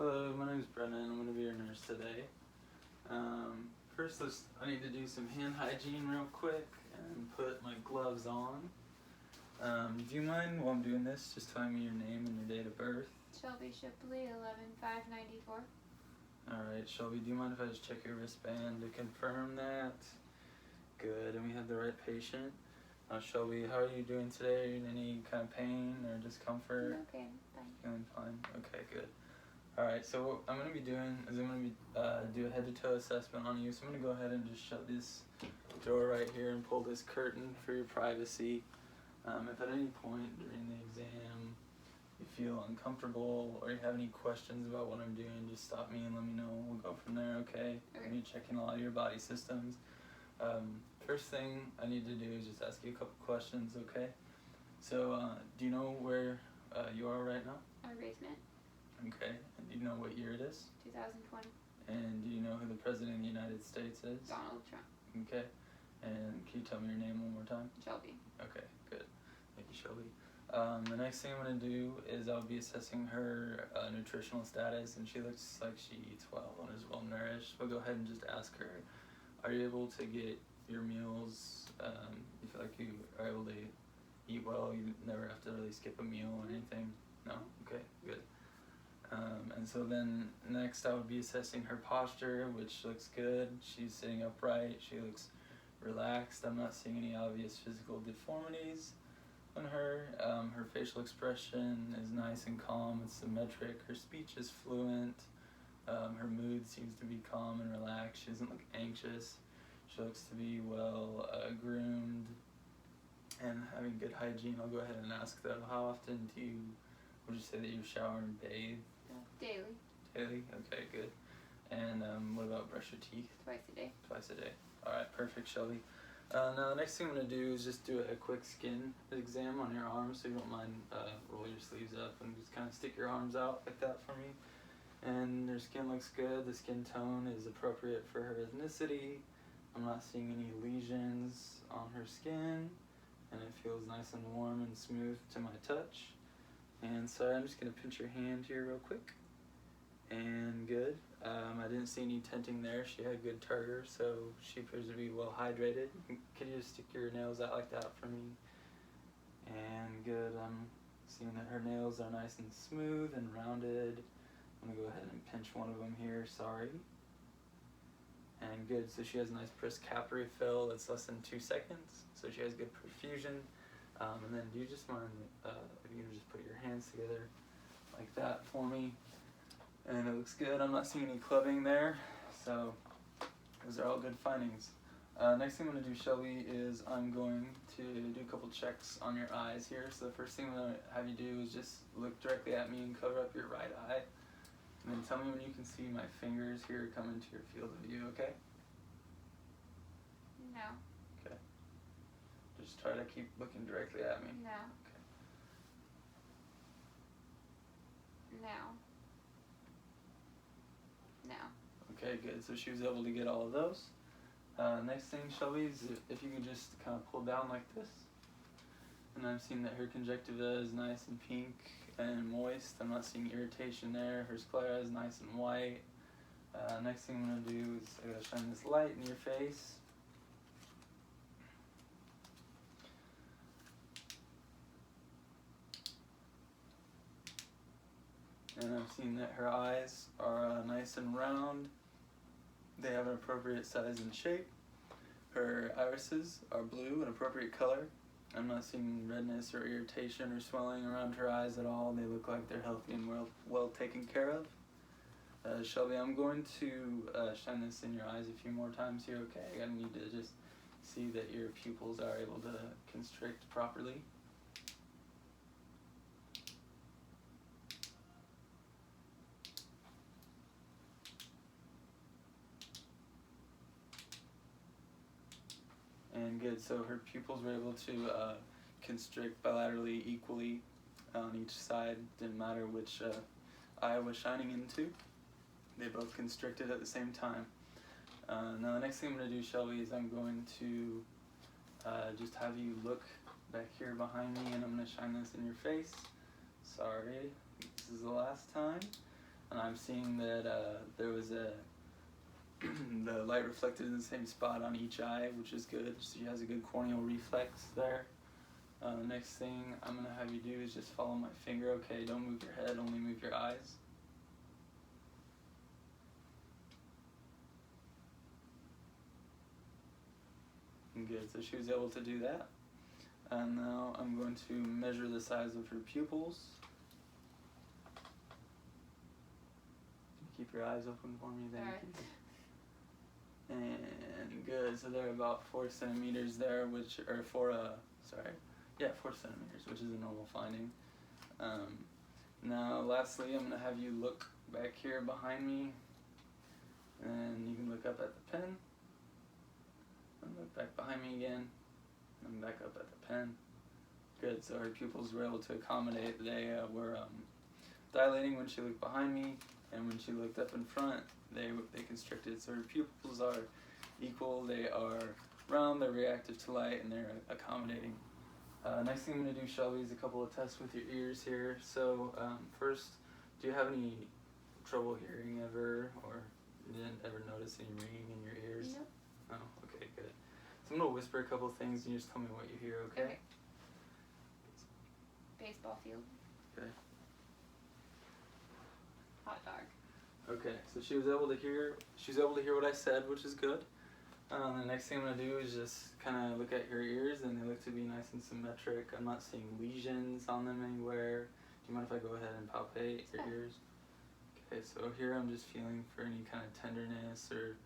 Hello, my name is Brennan. I'm going to be your nurse today. First, I need to do some hand hygiene real quick and put my gloves on. Do you mind while I'm doing this, just telling me your name and your date of birth? Shelby Shipley, 11/5/94. Alright, Shelby, do you mind if I just check your wristband to confirm that? Good, and we have the right patient. Shelby, how are you doing today? Are you in any kind of pain or discomfort? Okay, fine. Feeling fine? Okay, good. Alright, so what I'm going to be doing is I'm going to do a head to toe assessment on you. So I'm going to go ahead and just shut this door right here and pull this curtain for your privacy. If at any point during the exam you feel uncomfortable or you have any questions about what I'm doing, just stop me and let me know. We'll go from there, okay? I'm going to be checking a lot of your body systems. First thing I need to do is just ask you a couple questions, okay? So, do you know where you are right now? My basement. Okay, and do you know what year it is? 2020. And do you know who the President of the United States is? Donald Trump. Okay, and can you tell me your name one more time? Shelby. Okay, good. Thank you, Shelby. The next thing I'm going to do is I'll be assessing her nutritional status, and she looks like she eats well and is well nourished. We'll go ahead and just ask her, are you able to get your meals? You feel like you are able to eat well? You never have to really skip a meal or anything? No? Okay, good. And so then next I would be assessing her posture, which looks good. She's sitting upright. She looks relaxed. I'm not seeing any obvious physical deformities on her. Her facial expression is nice and calm. It's symmetric. Her speech is fluent. Her mood seems to be calm and relaxed. She doesn't look anxious. She looks to be well groomed and having good hygiene. I'll go ahead and ask though, how often would you say that you shower and bathe? Daily. Daily? Okay, good. And what about brush your teeth? Twice a day. Twice a day. Alright, perfect, Shelby. Now the next thing I'm going to do is just do a quick skin exam on your arms, so you don't mind roll your sleeves up and just kind of stick your arms out like that for me. And her skin looks good. The skin tone is appropriate for her ethnicity. I'm not seeing any lesions on her skin, and it feels nice and warm and smooth to my touch. And so I'm just going to pinch your hand here real quick. And good. I didn't see any tenting there. She had good tartar, so she appears to be well hydrated. Could you just stick your nails out like that for me? And good. I'm seeing that her nails are nice and smooth and rounded. I'm going to go ahead and pinch one of them here. Sorry. And good. So she has a nice brisk capillary fill that's less than 2 seconds. So she has good perfusion. And then do you just mind if you can just put your hands together like that for me? And it looks good. I'm not seeing any clubbing there, so those are all good findings. Next thing I'm going to do, Shelby, is I'm going to do a couple checks on your eyes here. So the first thing I'm going to have you do is just look directly at me and cover up your right eye. And then tell me when you can see my fingers here come into your field of view, okay? No. Okay. Just try to keep looking directly at me. No. Okay. No. No. Okay, good. So she was able to get all of those. Next thing, Shelby, is if you can just kind of pull down like this. And I'm seeing that her conjunctiva is nice and pink and moist. I'm not seeing irritation there. Her sclera is nice and white. Next thing I'm going to do is I'm going to shine this light in your face. And I'm seeing that her eyes are nice and round. They have an appropriate size and shape. Her irises are blue, an appropriate color. I'm not seeing redness or irritation or swelling around her eyes at all. They look like they're healthy and well taken care of. Shelby, I'm going to shine this in your eyes a few more times here, okay? I need to just see that your pupils are able to constrict properly. And good, so her pupils were able to constrict bilaterally equally on each side. Didn't matter which eye was shining into. They both constricted at the same time. Now the next thing I'm going to do, Shelby, is I'm going to just have you look back here behind me, and I'm going to shine this in your face. Sorry, this is the last time. and I'm seeing that there was the light reflected in the same spot on each eye, which is good. So she has a good corneal reflex there. Next thing I'm going to have you do is just follow my finger. Okay, don't move your head, only move your eyes. Good, so she was able to do that. And now I'm going to measure the size of her pupils. Keep your eyes open for me, thank you. And good, so they're about 4 centimeters there, which, or 4 centimeters, which is a normal finding. Now, lastly, I'm going to have you look back here behind me, and you can look up at the pen, and look back behind me again, and back up at the pen. Good, so her pupils were able to accommodate. They were dilating when she looked behind me, and when she looked up in front, they constricted. So her pupils are equal, they are round, they're reactive to light, and they're accommodating. Next thing I'm going to do, Shelby, is a couple of tests with your ears here. So first, do you have any trouble hearing ever, or you didn't ever notice any ringing in your ears? No. Oh, okay, good. So I'm going to whisper a couple of things, and you just tell me what you hear, okay? Baseball field. Okay. Hot dog. Okay, so she was able to hear what I said, which is good. The next thing I'm going to do is just kind of look at your ears, and they look to be nice and symmetric. I'm not seeing lesions on them anywhere. Do you mind if I go ahead and palpate your ears? Okay, so here I'm just feeling for any kind of tenderness or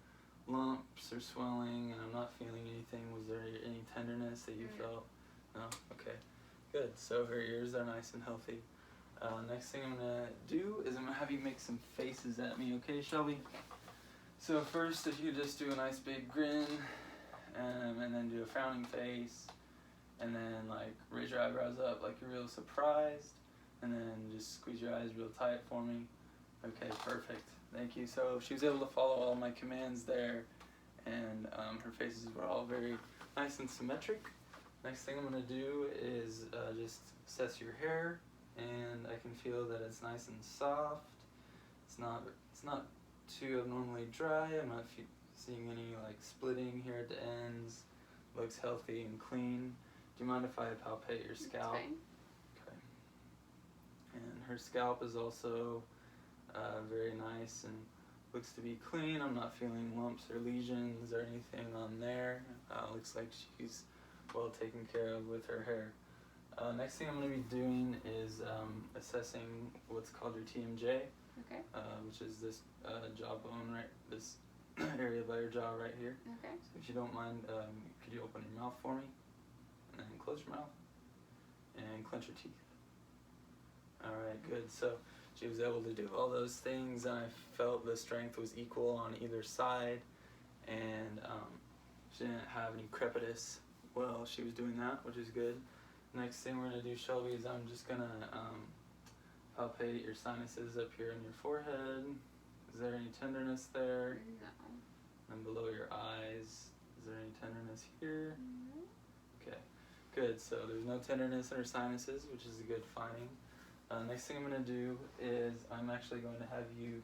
lumps or swelling, and I'm not feeling anything. Was there any tenderness that you felt? No? Okay, good. So her ears are nice and healthy. Next thing I'm going to do is I'm going to have you make some faces at me, okay, Shelby? So first, if you just do a nice big grin, and then do a frowning face, and then like raise your eyebrows up like you're real surprised, and then just squeeze your eyes real tight for me. Okay, perfect. Thank you. So she was able to follow all my commands there, and her faces were all very nice and symmetric. Next thing I'm going to do is just assess your hair, and I can feel that it's nice and soft. It's not too abnormally dry. I'm not seeing any like splitting here at the ends. Looks healthy and clean. Do you mind if I palpate your scalp? That's fine. Okay. And her scalp is also very nice and looks to be clean. I'm not feeling lumps or lesions or anything on there. Looks like she's well taken care of with her hair. Next thing I'm going to be doing is assessing what's called your TMJ, Okay. which is this jawbone, right? This area by your jaw right here. Okay. So if you don't mind, could you open your mouth for me? And then close your mouth. And clench your teeth. Alright, good. So she was able to do all those things, and I felt the strength was equal on either side, and she didn't have any crepitus while she was doing that, which is good. Next thing we're going to do, Shelby, is I'm just going to palpate your sinuses up here in your forehead. Is there any tenderness there? No. And below your eyes, is there any tenderness here? No. Okay, good. So there's no tenderness in her sinuses, which is a good finding. Next thing I'm going to do is I'm actually going to have you,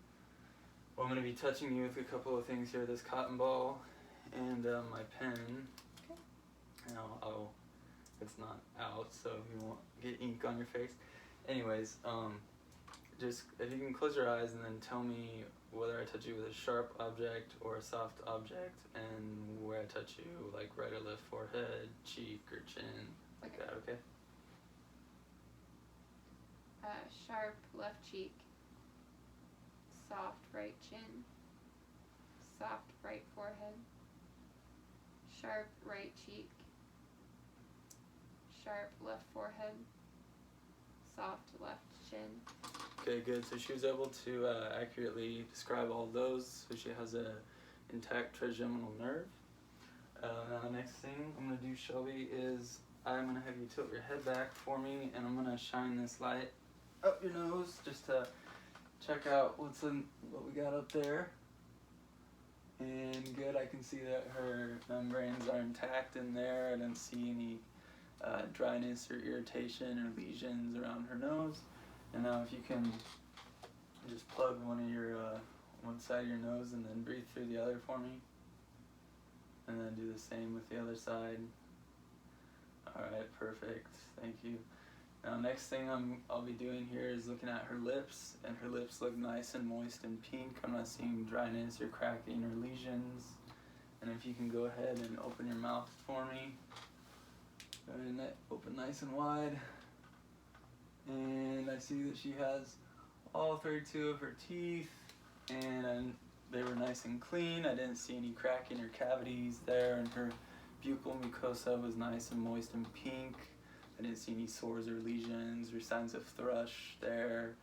well, I'm going to be touching you with a couple of things here, this cotton ball and my pen. Okay. Now, it's not out, so you won't get ink on your face. Anyways, just if you can close your eyes and then tell me whether I touch you with a sharp object or a soft object, and where I touch you, like right or left forehead, cheek, or chin, like that, okay? Sharp left cheek. Soft right chin. Soft right forehead. Sharp right cheek. Sharp left forehead. Soft left chin. Okay, good. So she was able to accurately describe all those. So she has a intact trigeminal nerve. Now the next thing I'm going to do, Shelby, is I'm going to have you tilt your head back for me, and I'm going to shine this light up your nose just to check out what we got up there. And good, I can see that her membranes are intact in there. I don't see any dryness or irritation or lesions around her nose. And now if you can just plug one side of your nose and then breathe through the other for me. And then do the same with the other side. Alright, perfect. Thank you. Now next thing I'll be doing here is looking at her lips, and her lips look nice and moist and pink. I'm not seeing dryness or cracking or lesions. And if you can go ahead and open your mouth for me. Go ahead and open nice and wide. And I see that she has all 32 of her teeth, and they were nice and clean. I didn't see any cracking or cavities there, and her buccal mucosa was nice and moist and pink. I didn't see any sores or lesions or signs of thrush there.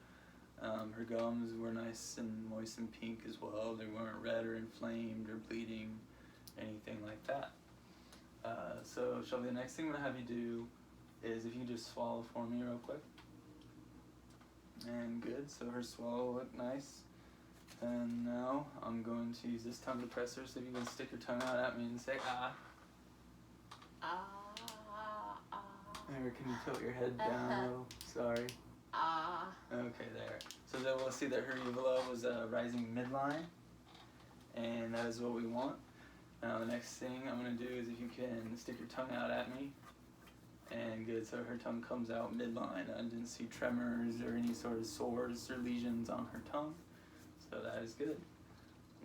Her gums were nice and moist and pink as well. They weren't red or inflamed or bleeding, anything like that. So Shelby, the next thing I'm going to have you do is if you just swallow for me real quick. And good, so her swallow looked nice. And now I'm going to use this tongue depressor, so if you can stick your tongue out at me and say ah. Ah. Or can you tilt your head down a little? Sorry. Ah. Okay, there. So then we'll see that her uvula was rising midline, and that is what we want. Now the next thing I'm going to do is if you can stick your tongue out at me. And good, so her tongue comes out midline. I didn't see tremors or any sort of sores or lesions on her tongue. So that is good.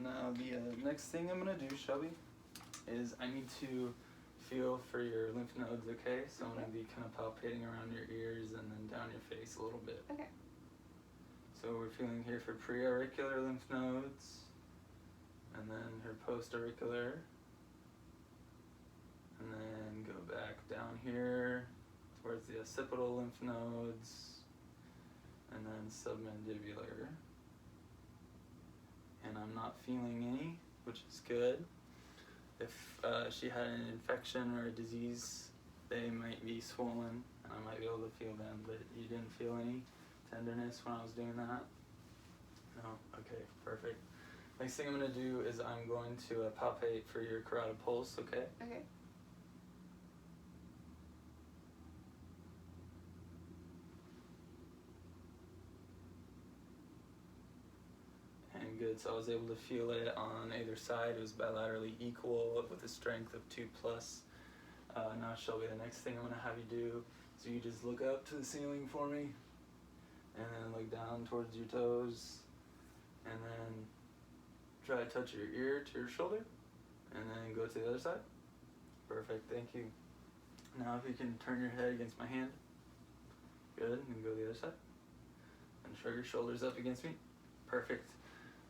Now the next thing I'm going to do, Shelby, is I need to feel for your lymph nodes, okay? So I'm going to be kind of palpating around your ears and then down your face a little bit. Okay. So we're feeling here for pre-auricular lymph nodes, and then her post-auricular, and then go back down here towards the occipital lymph nodes, and then submandibular. And I'm not feeling any, which is good. If she had an infection or a disease, they might be swollen, and I might be able to feel them, but you didn't feel any tenderness when I was doing that? No? Okay, perfect. Next thing I'm going to do is I'm going to palpate for your carotid pulse, okay? Okay. And good, so I was able to feel it on either side. It was bilaterally equal with a strength of 2+. Now Shelby, the next thing I'm going to have you do is you just look up to the ceiling for me, and then look down towards your toes, and then try to touch your ear to your shoulder, and then go to the other side. Perfect, thank you. Now if you can turn your head against my hand. Good, and go to the other side. And shrug your shoulders up against me. Perfect.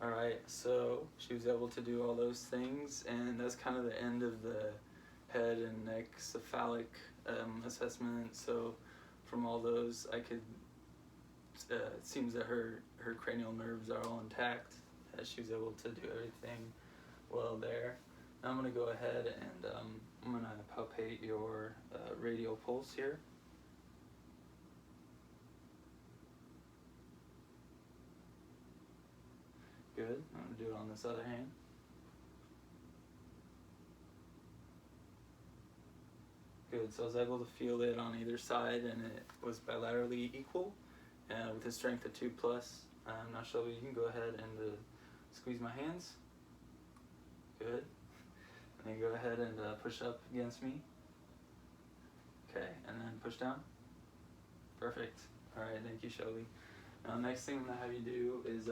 Alright, so she was able to do all those things, and that's kind of the end of the head and neck cephalic assessment. So from all those, I could, it seems that her cranial nerves are all intact, as she was able to do everything well there. Now I'm going to go ahead and I'm going to palpate your radial pulse here. Good. I'm going to do it on this other hand. Good. So I was able to feel it on either side, and it was bilaterally equal with a strength of 2+. Now Shelby, you can go ahead and squeeze my hands. Good. And then go ahead and push up against me. Okay. And then push down. Perfect. Alright, thank you, Shelby. Now next thing I'm going to have you do is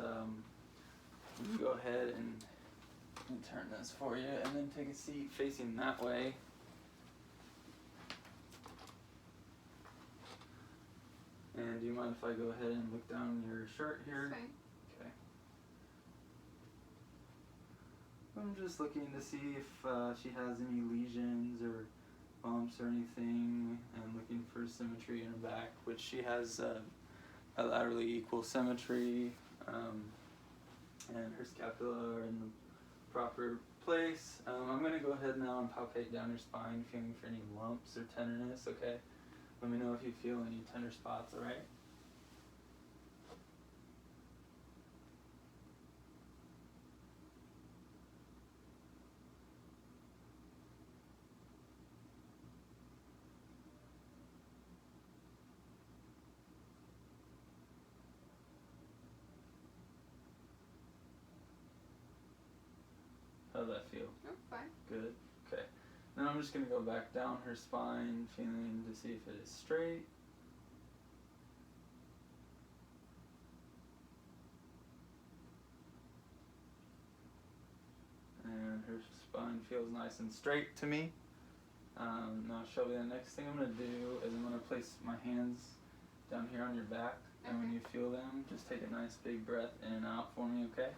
you go ahead and turn this for you, and then take a seat facing that way. And do you mind if I go ahead and look down your shirt here? Fine. Okay. I'm just looking to see if she has any lesions or bumps or anything, and looking for symmetry in her back, which she has bilaterally equal symmetry. And her scapula are in the proper place. I'm going to go ahead now and palpate down your spine, feeling for any lumps or tenderness, okay? Let me know if you feel any tender spots, alright? that feel? Oh, fine. Good. Okay. Then I'm just going to go back down her spine, feeling to see if it is straight. And her spine feels nice and straight to me. Now Shelby, the next thing I'm going to do is I'm going to place my hands down here on your back. And when you feel them, just take a nice big breath in and out for me, okay?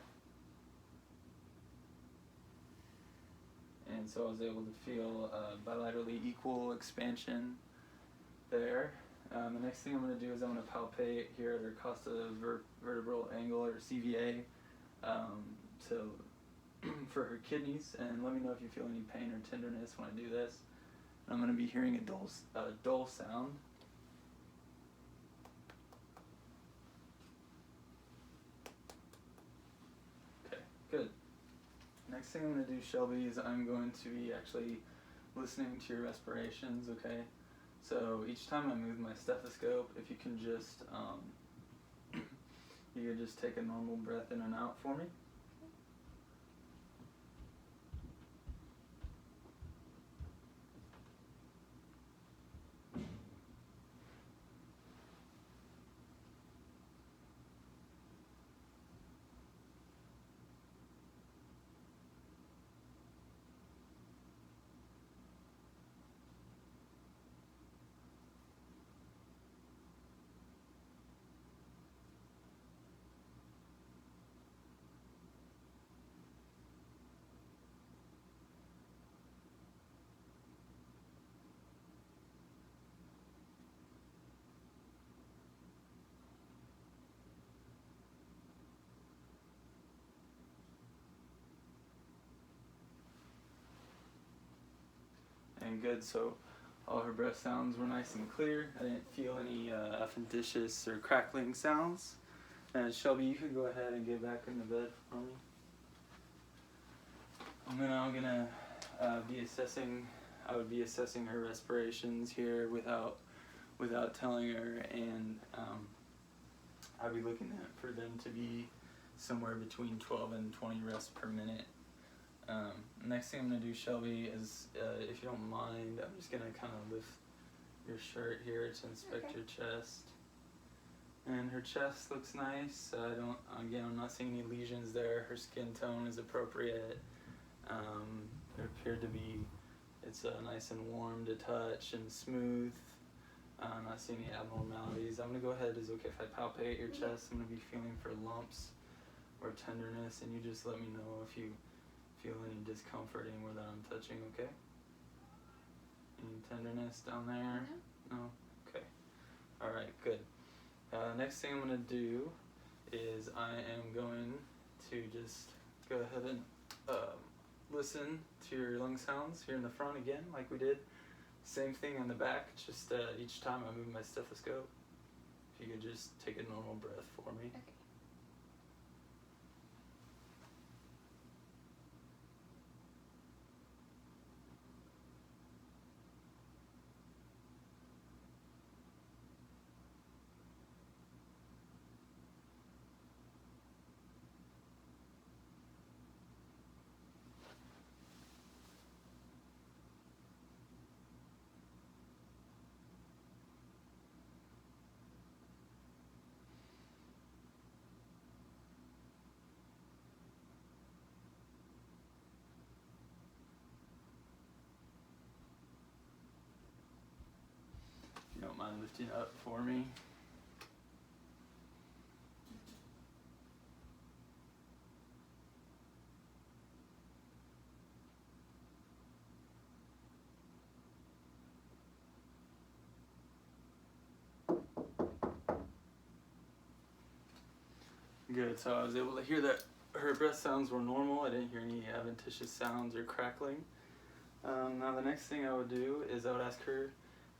And so I was able to feel bilaterally equal expansion there. The next thing I'm going to do is I'm going to palpate here at her costa vertebral angle, or CVA, for her kidneys, and let me know if you feel any pain or tenderness when I do this. And I'm going to be hearing a dull sound. Okay, good. Next thing I'm going to do, Shelby, is I'm going to be actually listening to your respirations, okay? So each time I move my stethoscope, if you can just you can just take a normal breath in and out for me. And good, so all her breath sounds were nice and clear. I didn't feel any adventitious or crackling sounds. And Shelby, you can go ahead and get back in the bed for me. And then I'm gonna I would be assessing her respirations here without telling her, and I'd be looking for them to be somewhere between 12 and 20 rests per minute. Next thing I'm going to do, Shelby, is if you don't mind, I'm just going to kind of lift your shirt here to inspect your chest. And her chest looks nice. I'm not seeing any lesions there. Her skin tone is appropriate. There appeared to be, it's nice and warm to touch and smooth. I'm not seeing any abnormalities. I'm going to go ahead, is it okay if I palpate your chest? I'm going to be feeling for lumps or tenderness, and you just let me know if you feel any discomfort anywhere that I'm touching, okay? Any tenderness down there? No? Okay. Alright, good. Next thing I'm going to do is I am going to just go ahead and listen to your lung sounds here in the front again, like we did. Same thing on the back, just each time I move my stethoscope, if you could just take a normal breath for me. Okay. If you don't mind lifting up for me. Good, so I was able to hear that her breath sounds were normal. I didn't hear any adventitious sounds or crackling. Now the next thing I would do is I would ask her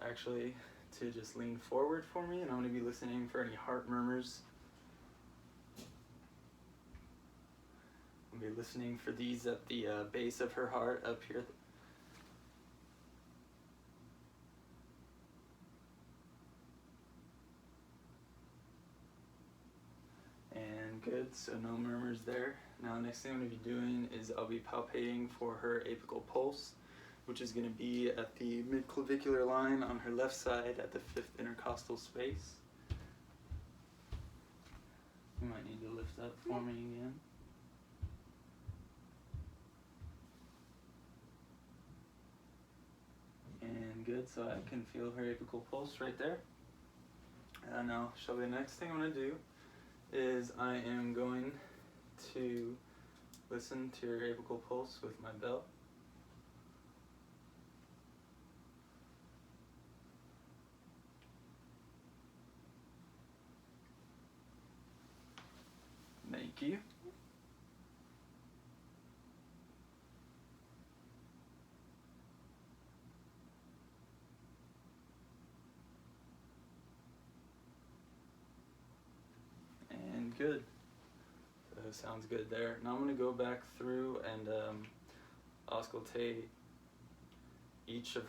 actually to just lean forward for me, and I'm going to be listening for any heart murmurs. I'm going to be listening for these at the base of her heart up here. And Good, so no murmurs there. Now next thing I'm going to be doing is I'll be palpating for her apical pulse, which is going to be at the midclavicular line on her left side at the 5th intercostal space. You might need to lift up for me again. And good, so I can feel her apical pulse right there. Now, Shelby, the next thing I'm going to do is I am going to listen to your apical pulse with my bell. Thank you. And good. So sounds good there. Now I'm going to go back through and auscultate each of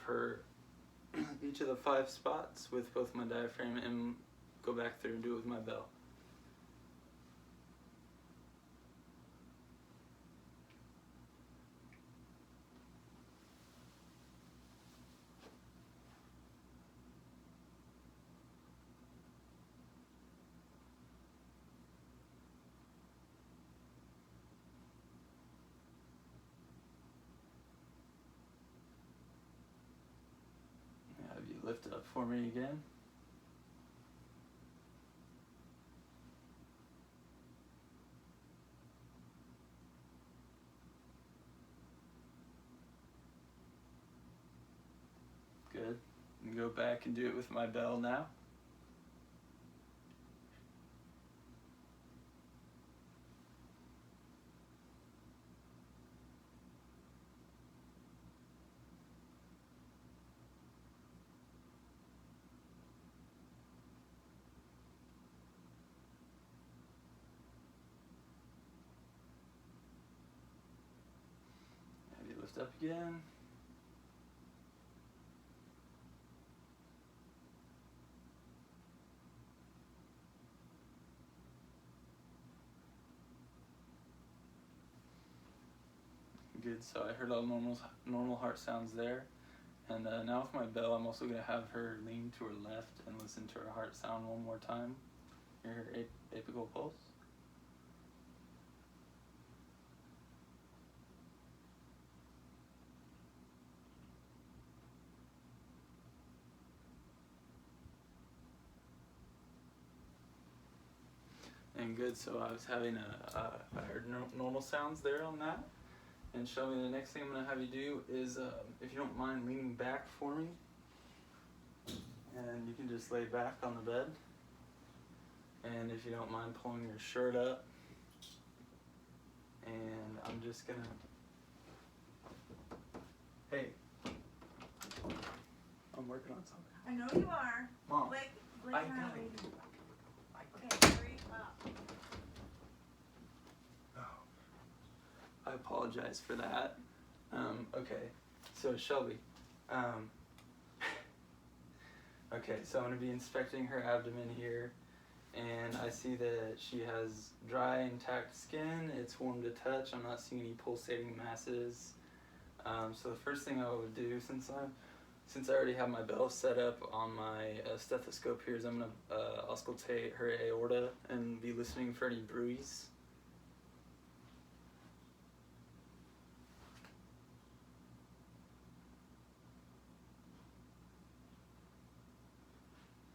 the 5 spots with both my diaphragm and go back through and do it with my bell. Have you lift it up for me again? Good. And go back and do it with my bell now. Have you lift up again? Good, so I heard all normal heart sounds there. And now with my bell, I'm also going to have her lean to her left and listen to her heart sound one more time. Hear her apical pulse. And good, so I was having I heard normal sounds there on that. And Shelby, the next thing I'm going to have you do is, if you don't mind leaning back for me, and you can just lay back on the bed. And if you don't mind pulling your shirt up, and I'm just going to, hey, I'm working on something. I know you are. Mom, Blake I and I got are it. waiting. Okay, hurry up. I apologize for that. Okay, so Shelby, okay, so I'm going to be inspecting her abdomen here, and I see that she has dry, intact skin. It's warm to touch. I'm not seeing any pulsating masses. So the first thing I would do, since I already have my bell set up on my stethoscope here, is I'm going to auscultate her aorta and be listening for any bruise.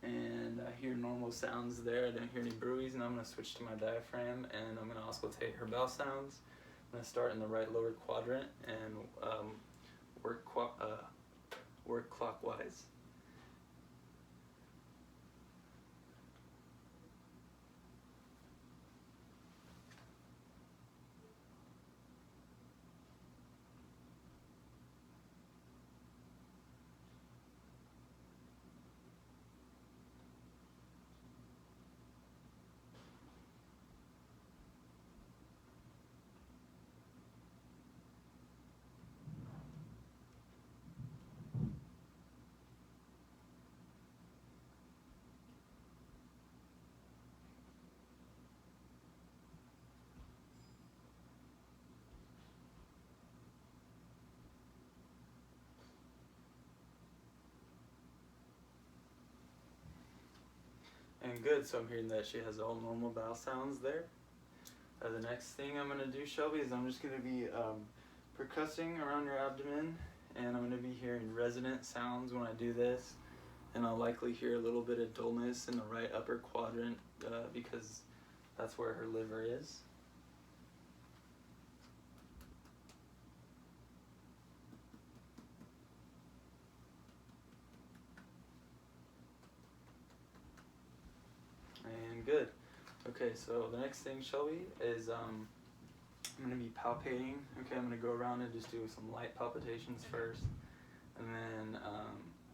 And I hear normal sounds there. I don't hear any bruise, and I'm going to switch to my diaphragm, and I'm going to auscultate her bell sounds. I'm going to start in the right lower quadrant and work clockwise. And good, so I'm hearing that she has all normal vowel sounds there. The next thing I'm going to do, Shelby, is I'm just going to be percussing around your abdomen, and I'm going to be hearing resonant sounds when I do this, and I'll likely hear a little bit of dullness in the right upper quadrant because that's where her liver is. And good. Okay, so the next thing, Shelby, is I'm going to be palpating. Okay, I'm going to go around and just do some light palpitations first. And then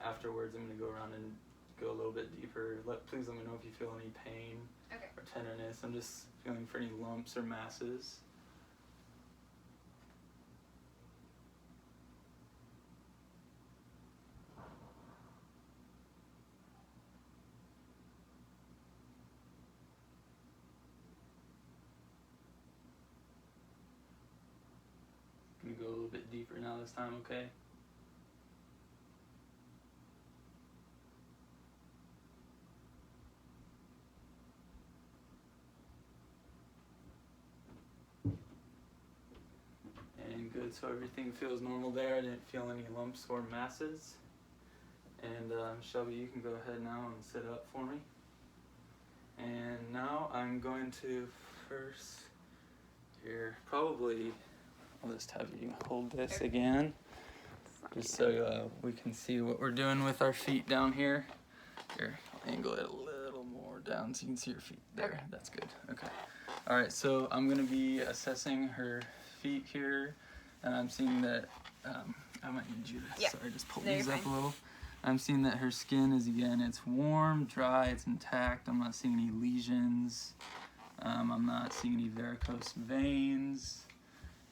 afterwards, I'm going to go around and go a little bit deeper. Please let me know if you feel any pain or tenderness. I'm just feeling for any lumps or masses. I'm going to go a little bit deeper now this time, okay? And good, so everything feels normal there. I didn't feel any lumps or masses. And Shelby, you can go ahead now and sit up for me. And now I'm going to first, here, probably, I'll just have you hold this again, just so we can see what we're doing with our feet down here. Here, I'll angle it a little more down so you can see your feet there. Okay. That's good. Okay. All right, so I'm going to be assessing her feet here, and I'm seeing that, I might need you to, sorry, just pull these up a little. I'm seeing that her skin is, again, it's warm, dry, it's intact. I'm not seeing any lesions. I'm not seeing any varicose veins.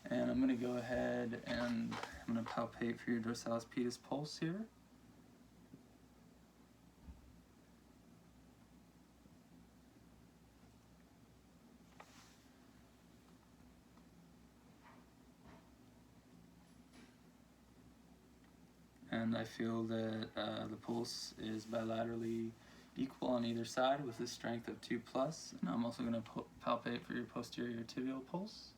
And I'm going to go ahead and I'm going to palpate for your dorsalis pedis pulse here. And I feel that the pulse is bilaterally equal on either side with a strength of 2+. And I'm also going to palpate for your posterior tibial pulse.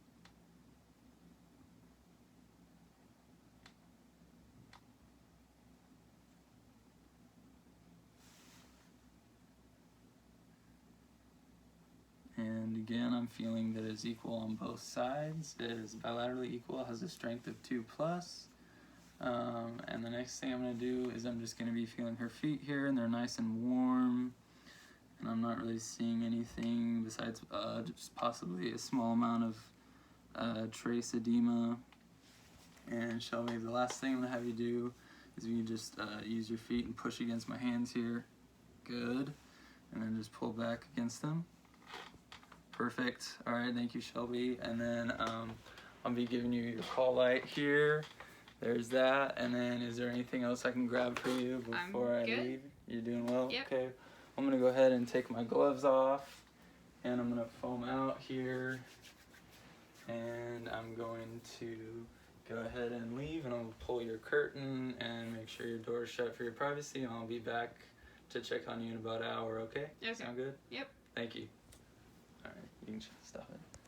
And again, I'm feeling that it's equal on both sides. It is bilaterally equal, has a strength of 2+. And the next thing I'm going to do is I'm just going to be feeling her feet here, and they're nice and warm. And I'm not really seeing anything besides just possibly a small amount of trace edema. And Shelby, the last thing I'm going to have you do is you just use your feet and push against my hands here. Good. And then just pull back against them. Perfect. All right, thank you, Shelby. And then I'll be giving you your call light here. There's that. And then is there anything else I can grab for you before I leave? You're doing well? Yep. Okay. I'm going to go ahead and take my gloves off. And I'm going to foam out here. And I'm going to go ahead and leave. And I'll pull your curtain and make sure your door is shut for your privacy. And I'll be back to check on you in about an hour, okay? Okay. Sound good? Yep. Thank you.